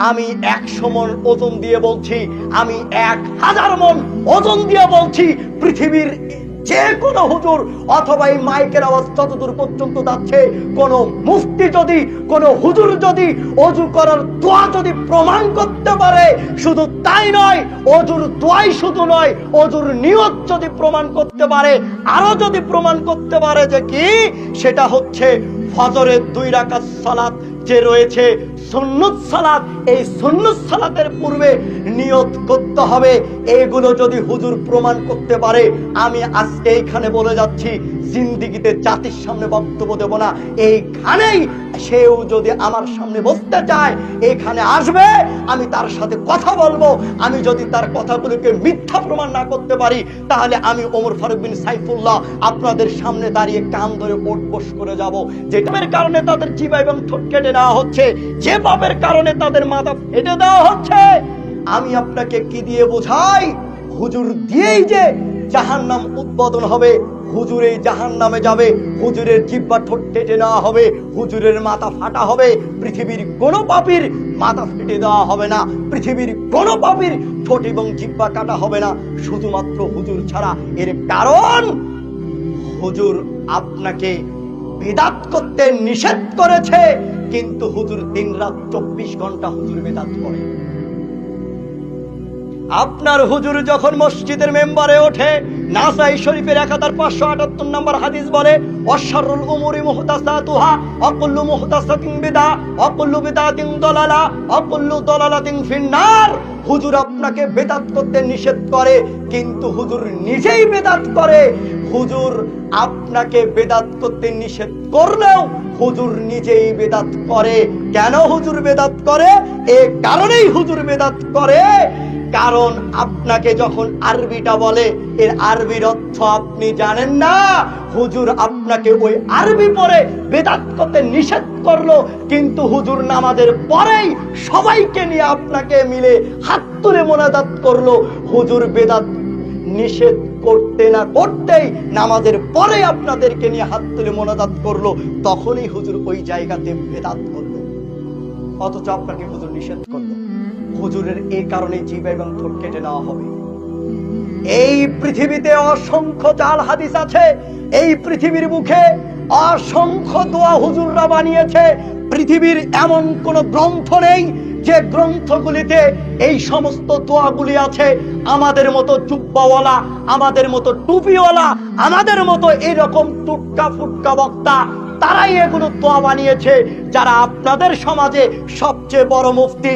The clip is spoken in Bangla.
আমি 100 মণ ওজন দিয়ে বলছি, আমি 1000 মণ ওজন দিয়ে বলছি, পৃথিবীর যে কোনো হুজুর অথবা এই মাইকের আওয়াজ যতদূর পর্যন্ত যাচ্ছে, কোন মুফতি যদি, কোন হুজুর যদি ওযু করার দোয়া যদি প্রমাণ করতে পারে, শুধু তাই নয়, ওযুর দোয়াই শুধু নয়, ওযুর নিয়ত যদি প্রমাণ করতে পারে, আরো যদি প্রমাণ করতে পারে যে কি, সেটা হচ্ছে ফজরের 2 রাকাত সালাত যে রয়েছে সুন্নত সালাত, এই সুন্নত সালাতের পূর্বে নিয়ত করতে হবে। এইগুলো যদি হুজুর প্রমাণ করতে পারে, আমি আজকে এইখানে বলে যাচ্ছি, জিন্দেগিতে জাতির সামনে বক্তব্য দেব না। এইখানেই সেও যদি আমার সামনে বসতে চায়, এখানে আসবে, আমি তার সাথে কথা বলবো। আমি যদি তার কথাগুলোকে মিথ্যা প্রমাণ না করতে পারি, তাহলে আমি ওমর ফারুক বিন সাইফুল্লাহ আপনাদের সামনে দাঁড়িয়ে কান ধরে ওঠবোস করে যাব। যেটার কারণে তাদের জিহ্বা এবং ঠোঁট কেটে দেওয়া হচ্ছে, যে পাপের কারণে তাদের মাথা ফেটে দেওয়া হচ্ছে, আমি আপনাকে কি দিয়ে বোঝাই? হুজুর দিয়েই যে জাহান্নাম উদ্বোধন হবে, হুজুরেই জাহান্নামে যাবে, হুজুরের জিহ্বা ঠোঁট কেটে নেওয়া হবে, হুজুরের মাথা ফাটা হবে। পৃথিবীর কোনো পাপীর মাথা ফেটে দেওয়া হবে না, পৃথিবীর কোনো পাপীর ঠোঁট এবং জিহ্বা কাটা হবে না, শুধুমাত্র হুজুর ছাড়া। এর কারণ হুজুর আপনাকে বিদআত করতে নিষেধ করেছে, কিন্তু হুজুর দিনরাত 24 ঘন্টা হুজুর বিদআত করে। আপনার হুজুর যখন মসজিদের মেম্বারে ওঠে, নাসাই শরীফের 1578 নম্বর হাদিস বলে, অশাররুল উমুরি মুহদাসাতুহা ওয়া কুল্লু মুহদাসাতিন বিদআ ওয়া কুল্লু বিদআতিন দালালা ওয়া কুল্লু দালালাতিন ফিন্নার। হুজুর আপনাকে বিদআত করতে নিষেধ করে, কিন্তু হুজুর নিজেই বিদআত করে। হুজুর আপনাকে বিদআত করতে নিষেধ করলেও হুজুর নিজেই বিদআত করে। কেন হুজুর বিদআত করে? এই কারণেই হুজুর বিদআত করে, কারণ আপনাকে যখন আরবিটা বলে, এর আরবির অর্থ আপনি জানেন না। হুজুর আপনাকে ওই আরবি পড়ে বিদআত করতে নিষেধ করলো, কিন্তু হুজুর নামাজের পরেই সবাইকে নিয়ে আপনাকে মিলে হাত তুলে মোনাজাত করলো। হুজুর বিদআত নিষেধ করতে না করতেই নামাজের পরে আপনাদেরকে নিয়ে হাত তুলে মোনাজাত করলো, তখনই হুজুর ওই জায়গাতে বিদআত করলো, অথচ আপনাকে হুজুর নিষেধ করলো। হুজুরের এই কারণে জিহ্বা এবং ঠোঁট কেটে নেওয়া হবে। এই পৃথিবীতে অসংখ্য জাল হাদিস আছে, এই পৃথিবীর মুখে অসংখ্য দোয়া হুজুররা বানিয়েছে। পৃথিবীর এমন কোন গ্রন্থ নেই যে গ্রন্থগুলিতে এই সমস্ত দোয়াগুলি আছে। আমাদের মতো জুব্বাওয়ালা, আমাদের মতো টুপিওয়ালা, আমাদের মতো এরকম টুটকা ফুটকা বক্তা, তারাই এগুলো দোয়া বানিয়েছে। যারা আপনাদের সমাজে সবচেয়ে বড় মুফতি,